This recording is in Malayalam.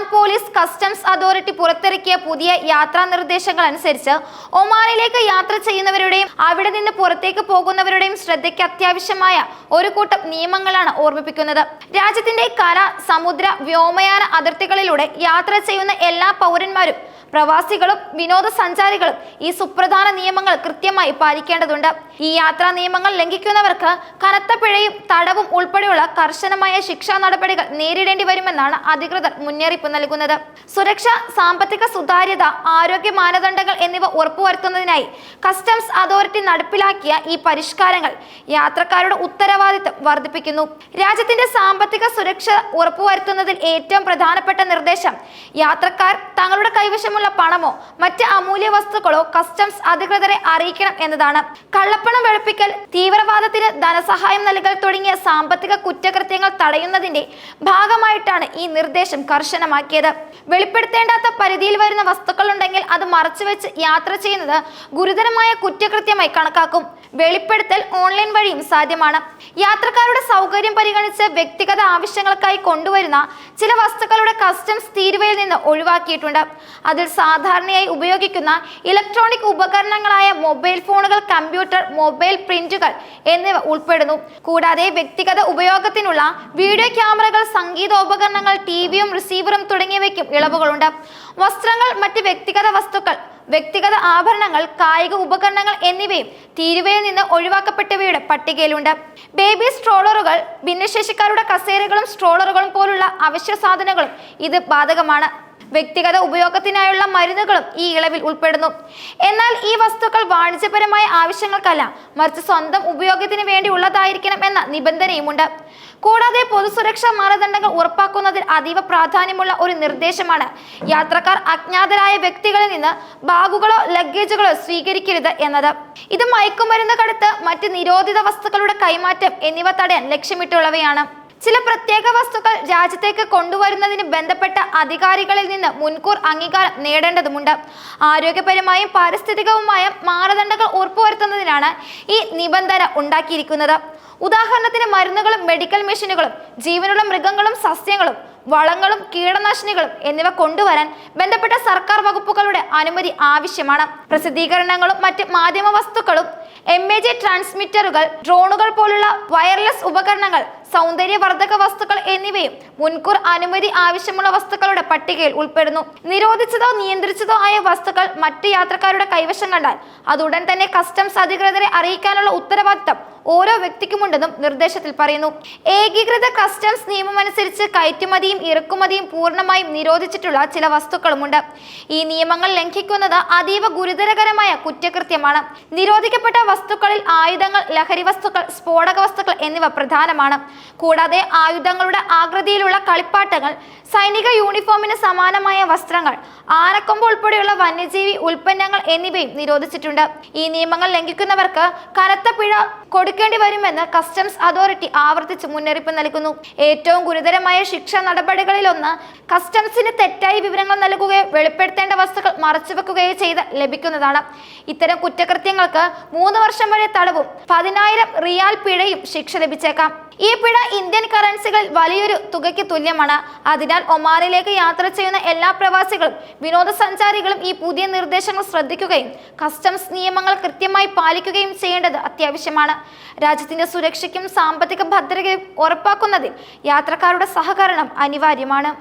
ഒമാൻ പോലീസ് കസ്റ്റംസ് അതോറിറ്റി പുറത്തിറക്കിയ പുതിയ യാത്രാ നിർദ്ദേശങ്ങൾ അനുസരിച്ച് ഒമാനിലേക്ക് യാത്ര ചെയ്യുന്നവരുടെയും അവിടെ നിന്ന് പുറത്തേക്ക് പോകുന്നവരുടെയും ശ്രദ്ധയ്ക്ക് അത്യാവശ്യമായ ഒരു കൂട്ടം നിയമങ്ങളാണ് ഓർമ്മിപ്പിക്കുന്നത്. രാജ്യത്തിന്റെ കര, സമുദ്ര, വ്യോമയാന അതിർത്തികളിലൂടെ യാത്ര ചെയ്യുന്ന എല്ലാ പൗരന്മാരും, പ്രവാസികളും വിനോദസഞ്ചാരികളും ഈ സുപ്രധാന നിയമങ്ങൾ കൃത്യമായി പാലിക്കേണ്ടതുണ്ട്. ഈ യാത്രാ നിയമങ്ങൾ ലംഘിക്കുന്നവർക്ക് കനത്ത പിഴയും തടവും ഉൾപ്പെടെയുള്ള കർശനമായ ശിക്ഷാ നടപടികൾ നേരിടേണ്ടി വരുമെന്നാണ് അധികൃതർ മുന്നറിയിപ്പ് നൽകുന്നത്. സുരക്ഷ, സാമ്പത്തിക സുതാര്യത, ആരോഗ്യ മാനദണ്ഡങ്ങൾ എന്നിവ ഉറപ്പുവരുത്തുന്നതിനായി കസ്റ്റംസ് അതോറിറ്റി നടപ്പിലാക്കിയ ഈ പരിഷ്കാരങ്ങൾ യാത്രക്കാരുടെ ഉത്തരവാദിത്തം വർദ്ധിപ്പിക്കുന്നു. രാജ്യത്തിന്റെ സാമ്പത്തിക സുരക്ഷ ഉറപ്പുവരുത്തുന്നതിൽ ഏറ്റവും പ്രധാനപ്പെട്ട നിർദ്ദേശം യാത്രക്കാർ തങ്ങളുടെ കൈവശമുള്ള പണമോ മറ്റ് അമൂല്യ വസ്തുക്കളോ കസ്റ്റംസ് അധികൃതരെ അറിയിക്കണം എന്നതാണ്. കള്ളപ്പണം വെളുപ്പിക്കൽ, തീവ്രവാദത്തിന് ധനസഹായം നൽകൽ തുടങ്ങിയ സാമ്പത്തിക കുറ്റകൃത്യങ്ങൾ തടയുന്നതിന്റെ ഭാഗമായിട്ടാണ് ഈ നിർദ്ദേശം കർശനമാക്കിയത്. വെളിപ്പെടുത്തേണ്ടാത്ത പരിധിയിൽ വരുന്ന വസ്തുക്കൾ ഉണ്ടെങ്കിൽ അത് മറച്ചുവെച്ച് യാത്ര ചെയ്യുന്നത് ഗുരുതരമായ കുറ്റകൃത്യമായി കണക്കാക്കും. വെളിപ്പെടുത്തൽ ഓൺലൈൻ വഴിയും സാധ്യമാണ്. യാത്രക്കാരുടെ സൗകര്യം പരിഗണിച്ച് വ്യക്തിഗത ആവശ്യങ്ങൾക്കായി കൊണ്ടുവരുന്ന ചില വസ്തുക്കളുടെ കസ്റ്റംസ് തീരുവയിൽ നിന്ന് ഒഴിവാക്കിയിട്ടുണ്ട്. അതിൽ സാധാരണയായി ഉപയോഗിക്കുന്ന ഇലക്ട്രോണിക് ഉപകരണങ്ങളായ മൊബൈൽ ഫോണുകൾ, കമ്പ്യൂട്ടർ, മൊബൈൽ പ്രിന്റുകൾ എന്നിവ ഉൾപ്പെടുന്നു. കൂടാതെ വ്യക്തിഗത ഉപയോഗത്തിനുള്ള വീഡിയോ ക്യാമറകൾ, സംഗീതോപകരണങ്ങൾ, ടിവിയും റിസീവറും തുടങ്ങിയവയ്ക്കും ഇളവുകളുണ്ട്. വസ്ത്രങ്ങൾ, മറ്റ് വ്യക്തിഗത വസ്തുക്കൾ, വ്യക്തിഗത ആഭരണങ്ങൾ, കായിക ഉപകരണങ്ങൾ എന്നിവയും തീരുവയിൽ നിന്ന് ഒഴിവാക്കപ്പെട്ടവയുടെ പട്ടികയിലുണ്ട്. ബേബി സ്ട്രോളറുകൾ, ഭിന്നശേഷിക്കാരുടെ കസേരകളും സ്ട്രോളറുകളും പോലുള്ള അവശ്യ സാധനങ്ങളും ഇത് ബാധകമാണ്. വ്യക്തിഗത ഉപയോഗത്തിനായുള്ള മരുന്നുകളും ഈ ഇളവിൽ ഉൾപ്പെടുന്നു. എന്നാൽ ഈ വസ്തുക്കൾ വാണിജ്യപരമായ ആവശ്യങ്ങൾക്കല്ല, മറിച്ച് സ്വന്തം ഉപയോഗത്തിന് വേണ്ടി ഉള്ളതായിരിക്കണം എന്ന നിബന്ധനയുമുണ്ട്. കൂടാതെ പൊതുസുരക്ഷാ മാനദണ്ഡങ്ങൾ ഉറപ്പാക്കുന്നതിൽ അതീവ പ്രാധാന്യമുള്ള ഒരു നിർദ്ദേശമാണ് യാത്രക്കാർ അജ്ഞാതരായ വ്യക്തികളിൽ നിന്ന് ബാഗുകളോ ലഗേജുകളോ സ്വീകരിക്കരുത് എന്നത്. ഇത് മയക്കുമരുന്ന് കടത്ത്, മറ്റ് നിരോധിത വസ്തുക്കളുടെ കൈമാറ്റം എന്നിവ തടയാൻ ലക്ഷ്യമിട്ടുള്ളവയാണ്. ചില പ്രത്യേക വസ്തുക്കൾ രാജ്യത്തേക്ക് കൊണ്ടുവരുന്നതിന് ബന്ധപ്പെട്ട അധികാരികളിൽ നിന്ന് മുൻകൂർ അംഗീകാരം നേടേണ്ടതുണ്ട്. ആരോഗ്യപരമായും പാരിസ്ഥിതികവുമായ മാനദണ്ഡങ്ങൾ ഉറപ്പുവരുത്തുന്നതിനാണ് ഈ നിബന്ധന ഉണ്ടാക്കിയിരിക്കുന്നത്. ഉദാഹരണത്തിന് മരുന്നുകളും മെഡിക്കൽ മെഷീനുകളും, ജീവനുള്ള മൃഗങ്ങളും സസ്യങ്ങളും, വളങ്ങളും കീടനാശിനികളും എന്നിവ കൊണ്ടുവരാൻ ബന്ധപ്പെട്ട സർക്കാർ വകുപ്പുകളുടെ അനുമതി ആവശ്യമാണ്. പ്രസിദ്ധീകരണങ്ങളും മറ്റ് മാധ്യമ വസ്തുക്കളും, MAG ട്രാൻസ്മിറ്ററുകൾ, ഡ്രോണുകൾ പോലുള്ള വയർലെസ് ഉപകരണങ്ങൾ, സൗന്ദര്യവർദ്ധക വസ്തുക്കൾ എന്നിവയും മുൻകൂർ അനുമതി ആവശ്യമുള്ള വസ്തുക്കളുടെ പട്ടികയിൽ ഉൾപ്പെടുന്നു. നിരോധിച്ചതോ നിയന്ത്രിച്ചതോ ആയ വസ്തുക്കൾ മറ്റ് യാത്രക്കാരുടെ കൈവശം കണ്ടാൽ അതുടൻ തന്നെ കസ്റ്റംസ് അധികൃതരെ അറിയിക്കാനുള്ള ഉത്തരവാദിത്തം ഓരോ വ്യക്തിക്കുമുണ്ടെന്നും നിർദ്ദേശത്തിൽ പറയുന്നു. ഏകീകൃത കസ്റ്റംസ് നിയമം അനുസരിച്ച് കയറ്റുമതിയും ഇറക്കുമതിയും പൂർണ്ണമായും നിരോധിച്ചിട്ടുള്ള ചില വസ്തുക്കളുമുണ്ട്. ഈ നിയമങ്ങൾ ലംഘിക്കുന്നത് അതീവ ഗുരുതരകരമായ കുറ്റകൃത്യമാണ്. നിരോധിക്കപ്പെട്ട വസ്തുക്കളിൽ ആയുധങ്ങൾ, ലഹരി വസ്തുക്കൾ, സ്ഫോടക വസ്തുക്കൾ എന്നിവ പ്രധാനമാണ്. കൂടാതെ ആയുധങ്ങളുടെ ആകൃതിയിലുള്ള കളിപ്പാട്ടങ്ങൾ, സൈനിക യൂണിഫോമിന് സമാനമായ വസ്ത്രങ്ങൾ, ആനക്കൊമ്പ് ഉൾപ്പെടെയുള്ള വന്യജീവി ഉൽപ്പന്നങ്ങൾ എന്നിവയും നിരോധിച്ചിട്ടുണ്ട്. ഈ നിയമങ്ങൾ ലംഘിക്കുന്നവർക്ക് കനത്ത പിഴ കൊടുക്കേണ്ടി വരുമെന്ന് കസ്റ്റംസ് അതോറിറ്റി ആവർത്തിച്ച് മുന്നറിയിപ്പ് നൽകുന്നു. ഏറ്റവും ഗുരുതരമായ ശിക്ഷാ നടപടികളിലൊന്ന് കസ്റ്റംസിന് തെറ്റായി വിവരങ്ങൾ നൽകുകയോ വെളിപ്പെടുത്തേണ്ട വസ്തുക്കൾ മറച്ചുവെക്കുകയോ ചെയ്ത് ലഭിക്കുന്നതാണ്. ഇത്തരം കുറ്റകൃത്യങ്ങൾക്ക് 3 വർഷം വരെ തടവും 10,000 റിയാൽ പിഴയും ശിക്ഷ ലഭിച്ചേക്കാം. ഈ പിഴ ഇന്ത്യൻ കറൻസികളിൽ വലിയൊരു തുകയ്ക്ക് തുല്യമാണ്. അതിനാൽ ഒമാനിലേക്ക് യാത്ര ചെയ്യുന്ന എല്ലാ പ്രവാസികളും വിനോദസഞ്ചാരികളും ഈ പുതിയ നിർദ്ദേശങ്ങൾ ശ്രദ്ധിക്കുകയും കസ്റ്റംസ് നിയമങ്ങൾ കൃത്യമായി പാലിക്കുകയും ചെയ്യേണ്ടത് അത്യാവശ്യമാണ്. രാജ്യത്തിന്റെ സുരക്ഷയ്ക്കും സാമ്പത്തിക ഭദ്രതയും ഉറപ്പാക്കുന്നതിൽ യാത്രക്കാരുടെ സഹകരണം അനിവാര്യമാണ്.